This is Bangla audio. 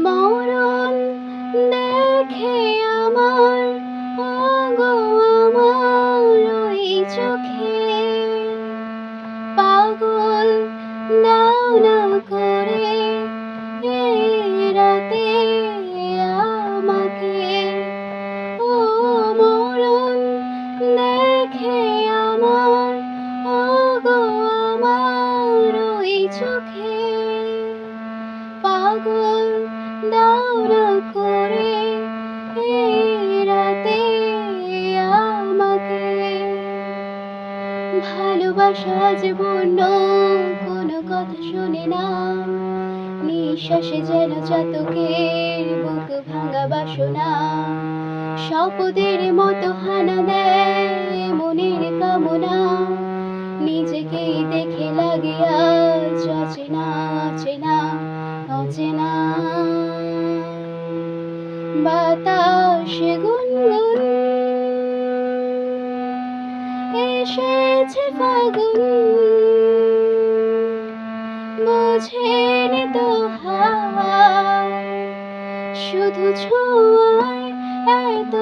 মরণ দেখে আমার, ওগো আমার ওই চোখে পাগল দাও না করে এ রাতে আমাকে। ও মরণ দেখে আমার, ওগো আমার ওই চোখে পাগল দাও না করে এ রাতে আমাকে। ভালোবাসা যে বন্য কোনো কথা শোনে না, নিঃশ্বাসে যেন চাতকের বুক ভাঙা বাসনা। শপথের মতো হানা দেয় মনের কামনা, নিজেকেই দেখে লাগে আজ অচেনা অচেনা অচেনা। বাতাসে গুনগুন এসেছে ফাগুন, বোঝেনি তো হায় শুধু ছোঁয়ায় এত